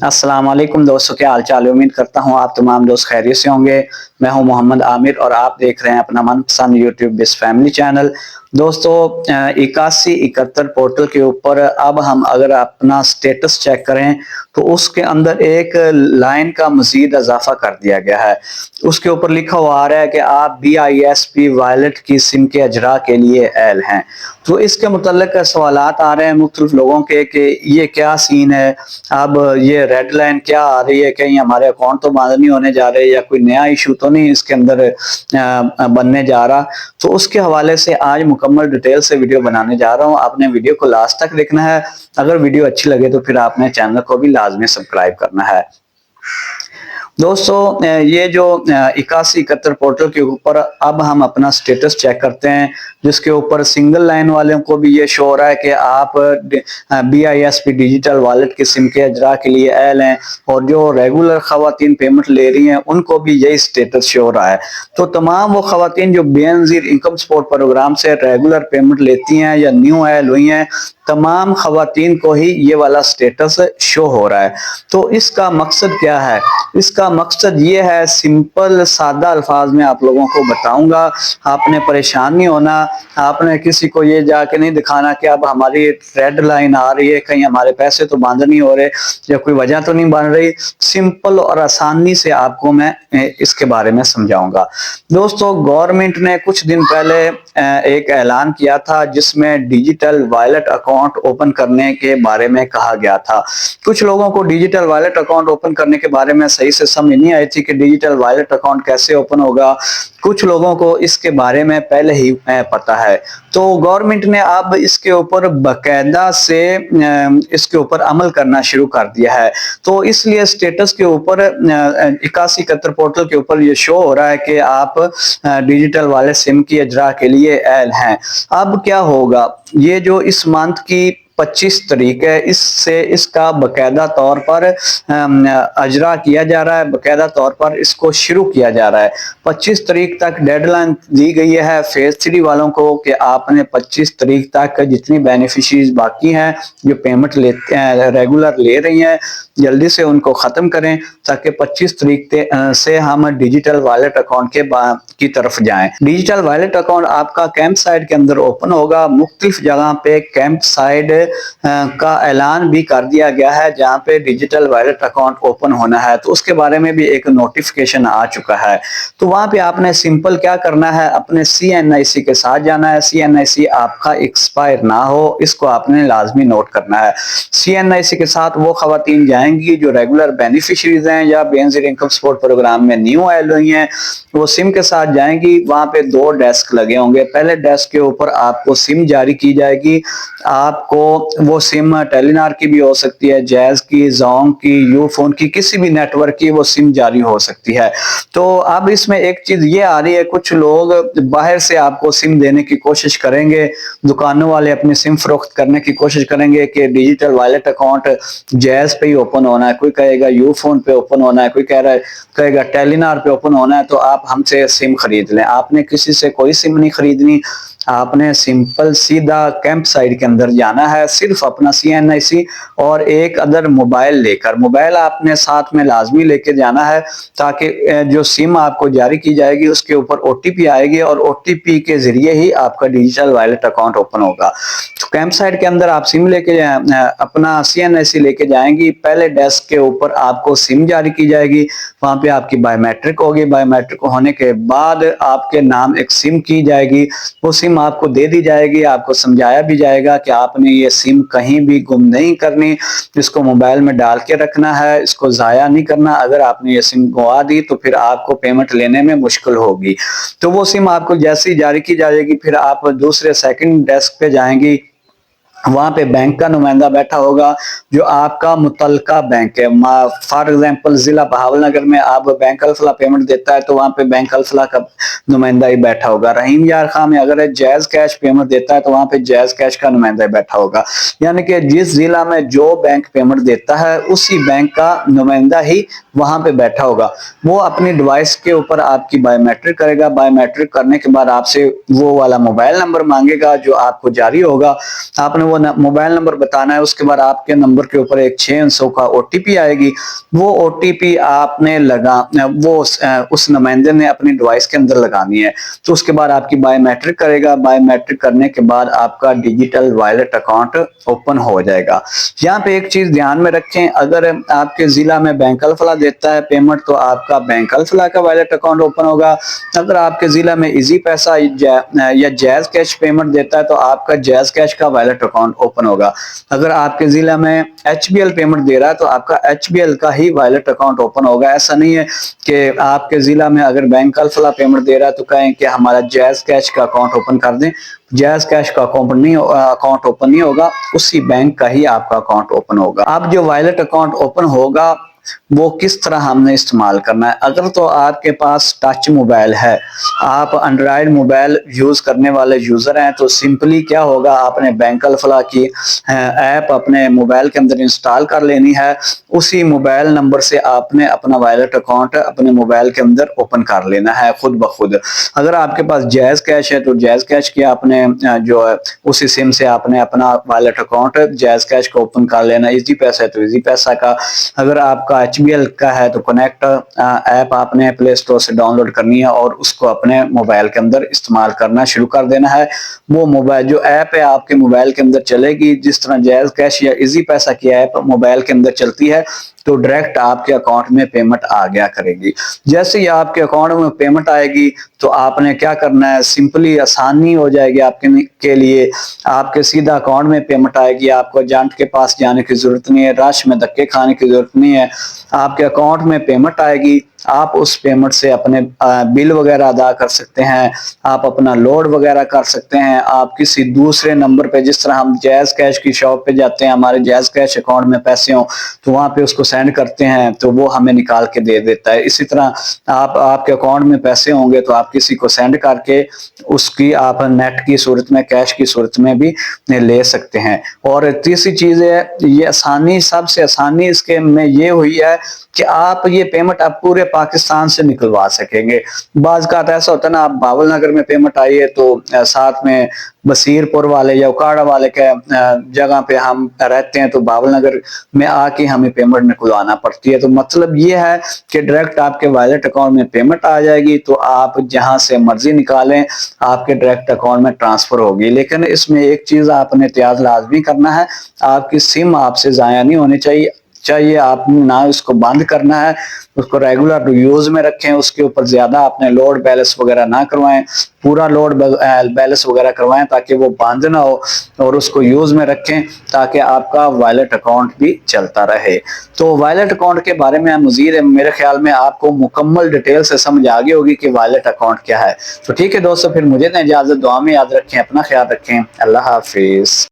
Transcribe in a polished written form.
अस्सलाम वालेकुम दोस्तों, क्या हाल चाल है। उम्मीद करता हूँ आप तमाम दोस्त खैरियत से होंगे। मैं हूँ मोहम्मद आमिर और आप देख रहे हैं अपना मनपसंद यूट्यूब बिस फैमिली चैनल। दोस्तों 8171 पोर्टल के ऊपर अब हम अगर अपना स्टेटस चेक करें तो उसके अंदर एक लाइन का मजीद इजाफा कर दिया गया है। उसके ऊपर लिखा हुआ आ रहा है कि आप BISP वॉलेट की सिम के अजरा के लिए एल हैं। तो इसके मुतल्लिक सवालात आ रहे हैं मुख्तलिफ लोगों के कि ये क्या सीन है, अब ये रेड लाइन क्या आ रही है, कहीं हमारे अकाउंट तो बंद नहीं होने जा रहे या कोई नया इशू तो नहीं इसके अंदर बनने जा रहा। तो उसके हवाले से आज मुकम्मल डिटेल से वीडियो बनाने जा रहा हूँ। आपने वीडियो को लास्ट तक देखना है। अगर वीडियो अच्छी लगे तो फिर आपने चैनल को भी लाजमी सब्सक्राइब करना है। दोस्तों ये जो 8171 पोर्टल के ऊपर अब हम अपना स्टेटस चेक करते हैं, जिसके ऊपर सिंगल लाइन वालों को भी ये शो हो रहा है कि आप BISP डिजिटल वॉलेट की सिम के अजरा के लिए एल हैं, और जो रेगुलर खवातीन पेमेंट ले रही हैं उनको भी यही स्टेटस शो हो रहा है। तो तमाम वो खवातीन जो बेनजीर इनकम सपोर्ट प्रोग्राम से रेगुलर पेमेंट लेती हैं या न्यू एल हुई हैं, तमाम खवातीन को ही ये वाला स्टेटस शो हो रहा है। तो इसका मकसद क्या है? इसका मकसद ये है, सिंपल सादा अल्फाज में आप लोगों को बताऊंगा। आपने परेशान नहीं होना, आपने किसी को ये जाके नहीं दिखाना कि अब हमारी रेड लाइन आ रही है, कहीं हमारे पैसे तो बंद नहीं हो रहे या कोई वजह तो नहीं बन रही। सिंपल और आसानी से आपको मैं इसके बारे में समझाऊंगा। दोस्तों गवर्नमेंट ने कुछ दिन पहले एक ऐलान किया था जिसमें डिजिटल वॉलेट अकाउंट ओपन करने के बारे में कहा गया था। कुछ लोगों को डिजिटल वॉलेट अकाउंट ओपन करने के बारे में सही से समझ नहीं आई थी कि डिजिटल वॉलेट अकाउंट कैसे ओपन होगा। कुछ लोगों को इसके बारे में पहले ही पता है। तो गवर्नमेंट ने अब इसके ऊपर बकायदा से इसके ऊपर अमल करना शुरू कर दिया है। तो इसलिए स्टेटस के ऊपर 8171 पोर्टल के ऊपर ये शो हो रहा है कि आप डिजिटल वॉलेट सिम की अजरा के लिए एल हैं। अब क्या होगा, ये जो इस मंथ की 25 तारीख है, इससे इसका बकायदा तौर पर अजरा किया जा रहा है, बकायदा तौर पर इसको शुरू किया जा रहा है। 25 तारीख तक डेडलाइन दी गई है फेज 3 वालों को कि आपने 25 तारीख तक जितनी बेनिफिशरीज बाकी हैं जो पेमेंट लेते हैं रेगुलर ले रही हैं, जल्दी से उनको ख़त्म करें ताकि 25 तारीख से हम डिजिटल वॉलेट अकाउंट की तरफ जाएं। डिजिटल वॉलेट अकाउंट आपका कैंप साइट के अंदर ओपन होगा। मुख्तलिफ जगह पे कैंप साइट का ऐलान भी कर दिया गया है जहां पे डिजिटल वॉलेट अकाउंट ओपन होना है। तो उसके बारे में भी एक नोटिफिकेशन आ चुका है। तो वहां पे आपने सिंपल क्या करना है, अपने CNIC के साथ जाना है। CNIC आपका एक्सपायर ना हो, इसको आपने लाजमी नोट करना है। CNIC के साथ वो खवातीन जाएंगी जो रेगुलर बेनिफिशरीज हैं या बेनजीर इनकम सपोर्ट प्रोग्राम में न्यू एल हुई हैं, वो सिम के साथ जाएंगी। वहां पे 2 डेस्क लगे होंगे। पहले डेस्क के ऊपर आपको सिम जारी की जाएगी। आपको वो सिम टेलीनार की भी हो सकती है, जैज की, जोंग की, यूफोन की, किसी भी नेटवर्क की वो सिम जारी हो सकती है। तो अब इसमें एक चीज ये आ रही है, कुछ लोग बाहर से आपको सिम देने की कोशिश करेंगे, दुकानों वाले अपनी सिम फरोख्त करने की कोशिश करेंगे कि डिजिटल वॉलेट अकाउंट जैज पे ही ओपन होना है, कोई कहेगा यूफोन पे ओपन होना है, कोई कहेगा टेलीनार पे ओपन होना है, तो आप हमसे सिम खरीद लें। आपने किसी से कोई सिम नहीं खरीदनी, आपने सिंपल सीधा कैंप साइट के अंदर जाना है, सिर्फ अपना CNIC और एक अदर मोबाइल लेकर। मोबाइल आपने साथ में लाजमी लेके जाना है ताकि जो सिम आपको जारी की जाएगी उसके ऊपर OTP आएगी और OTP के जरिए ही आपका डिजिटल वॉलेट अकाउंट ओपन होगा। तो कैंप साइट के अंदर आप सिम लेके अपना CNIC लेके जाएंगी। पहले डेस्क के ऊपर आपको सिम जारी की जाएगी, वहां पे आपकी बायोमेट्रिक होगी। बायोमेट्रिक होने के बाद आपके नाम एक सिम की जाएगी, वो सिम आपको दे दी जाएगी। आपको समझाया भी जाएगा कि आपने ये सिम कहीं भी गुम नहीं करनी, इसको मोबाइल में डाल के रखना है, इसको जाया नहीं करना। अगर आपने ये सिम गवा दी तो फिर आपको पेमेंट लेने में मुश्किल होगी। तो वो सिम आपको जैसे ही जारी की जाएगी फिर आप दूसरे सेकंड डेस्क पे जाएंगी। वहां पे बैंक का नुमाइंदा बैठा होगा जो आपका मुतलका बैंक है। फॉर एग्जांपल जिला बहावलनगर में आप बैंक अल फलाह पेमेंट देता है तो वहां पे बैंक अल फलाह का नुमाइंदा ही बैठा होगा। रहीम यार खां में अगर जैज कैश पेमेंट देता है तो वहां पे जैज कैश का नुमाइंदा ही बैठा होगा। यानी कि जिस जिला में जो बैंक पेमेंट देता है उसी बैंक का नुमाइंदा ही वहां पे बैठा होगा। वो अपनी डिवाइस के ऊपर आपकी बायोमेट्रिक करेगा। बायोमेट्रिक करने के बाद आपसे वो वाला मोबाइल नंबर मांगेगा जो आपको जारी होगा। आपने वो وہ موبائل نمبر بتانا ہے، اس کے بعد آپ کے نمبر کے اوپر ایک 6 انچوں کا OTP آئے گی، وہ OTP آپ نے وہ اس نمائندے نے اپنی ڈیوائس کے اندر لگانی ہے، تو اس کے بعد آپ کی بایو میٹرک کرے گا، بایو میٹرک کرنے کے بعد آپ کا ڈیجیٹل وائلٹ اکاؤنٹ اوپن ہو جائے گا۔ یہاں پہ ایک چیز دھیان میں رکھیں، اگر آپ کے ضلع میں بینک الفلاح دیتا ہے پیمنٹ تو آپ کا بینک الفلاح کا وائلٹ اکاؤنٹ اوپن ہوگا، اگر آپ کے ضلع میں ایزی پیسہ یا جیز کیش پیمنٹ دیتا ہے تو آپ کا جیز کیش کا وائلٹ اکاؤنٹ اوپن ہوگا، اگر آپ کے ضلع میں HBL پیمنٹ دے رہا ہے تو آپ کا HBL کا ہی وائلٹ اکاؤنٹ اوپن ہوگا۔ ایسا نہیں ہے کہ آپ کے ضلع میں اگر بینک الفلاح پیمنٹ دے رہا ہے تو کہیں کہ ہمارا جیز کیش کا اکاؤنٹ اوپن کر دیں، جیز کیش کا اکاؤنٹ اوپن نہیں ہوگا، اسی بینک کا ہی آپ کا اکاؤنٹ اوپن ہوگا۔ اب جو وائلٹ اکاؤنٹ اوپن ہوگا وہ کس طرح ہم نے استعمال کرنا ہے؟ اگر تو آپ کے پاس ٹچ موبائل ہے، آپ انڈرائیڈ موبائل یوز کرنے والے یوزر ہیں، تو سمپلی کیا ہوگا، آپ نے بینک الفلاح کی ایپ اپنے موبائل کے اندر انسٹال کر لینی ہے، اسی موبائل نمبر سے آپ نے اپنا وائلٹ اکاؤنٹ اپنے موبائل کے اندر اوپن کر لینا ہے خود بخود۔ اگر آپ کے پاس جیز کیش ہے تو جیز کیش کی آپ نے جو ہے اسی سم سے آپ نے اپنا وائلٹ اکاؤنٹ جیز کیش کا اوپن کر لینا، ایزی پیسہ ہے تو ایزی پیسہ کا، اگر آپ کا HBL کا ہے تو کنیکٹ ایپ آپ نے پلے اسٹور سے ڈاؤن لوڈ کرنی ہے اور اس کو اپنے موبائل کے اندر استعمال کرنا شروع کر دینا ہے۔ وہ موبائل جو ایپ ہے آپ کے موبائل کے اندر چلے گی، جس طرح جیز کیش یا ایزی پیسہ کی ایپ موبائل کے اندر چلتی ہے تو ڈائریکٹ آپ کے اکاؤنٹ میں پیمنٹ آ گیا کرے گی۔ جیسے ہی آپ کے اکاؤنٹ میں پیمنٹ آئے گی تو آپ نے کیا کرنا ہے، سمپلی آسانی ہو جائے گی آپ کے لیے، آپ کے سیدھا اکاؤنٹ میں پیمنٹ آئے گی، آپ کو ایجنٹ کے پاس جانے کی ضرورت نہیں ہے، رش میں دھکے کھانے کی ضرورت نہیں ہے، آپ کے اکاؤنٹ میں پیمنٹ آئے گی، آپ اس پیمنٹ سے اپنے بل وغیرہ ادا کر سکتے ہیں، آپ اپنا لوڈ وغیرہ کر سکتے ہیں، آپ کسی دوسرے نمبر پہ، جس طرح ہم جیز کیش کی شاپ پہ جاتے ہیں، ہمارے جیز کیش اکاؤنٹ میں پیسے ہوں تو وہاں پہ اس کو سینڈ کرتے ہیں تو وہ ہمیں نکال کے دے دیتا ہے، اسی طرح آپ کے اکاؤنٹ میں پیسے ہوں گے تو آپ کسی کو سینڈ کر کے اس کی آپ نیٹ کی صورت میں، کیش کی صورت میں بھی لے سکتے ہیں۔ اور تیسری چیز ہے، یہ آسانی، سب سے آسانی اس کے میں یہ ہوئی ہے کہ آپ یہ پیمنٹ آپ پورے پاکستان سے نکلوا سکیں گے۔ بعض کا ایسا ہوتا ہے نا، آپ باول نگر میں پیمنٹ آئی ہے تو ساتھ میں بصیر پور والے یا اکاڑا والے کے جگہ پہ ہم رہتے ہیں تو باول نگر میں آ کے ہمیں پیمنٹ نکلوانا پڑتی ہے، تو مطلب یہ ہے کہ ڈائریکٹ آپ کے وائلٹ اکاؤنٹ میں پیمنٹ آ جائے گی تو آپ جہاں سے مرضی نکالیں آپ کے ڈائریکٹ اکاؤنٹ میں ٹرانسفر ہوگی۔ لیکن اس میں ایک چیز آپ نے احتیاط لازمی کرنا ہے، آپ کی سم آپ سے ضائع نہیں ہونی چاہیے، آپ نے نہ اس کو بند کرنا ہے، اس کو ریگولر یوز میں رکھیں، اس کے اوپر زیادہ آپ نے لوڈ بیلنس وغیرہ نہ کروائیں، پورا لوڈ بیلنس وغیرہ کروائیں تاکہ وہ بند نہ ہو، اور اس کو یوز میں رکھیں تاکہ آپ کا وائلٹ اکاؤنٹ بھی چلتا رہے۔ تو وائلٹ اکاؤنٹ کے بارے میں مزید میرے خیال میں آپ کو مکمل ڈیٹیل سے سمجھ آ گئی ہوگی کہ وائلٹ اکاؤنٹ کیا ہے۔ تو ٹھیک ہے دوستو، پھر مجھے دیں اجازت، دعا میں یاد رکھیں، اپنا خیال رکھیں، اللہ حافظ۔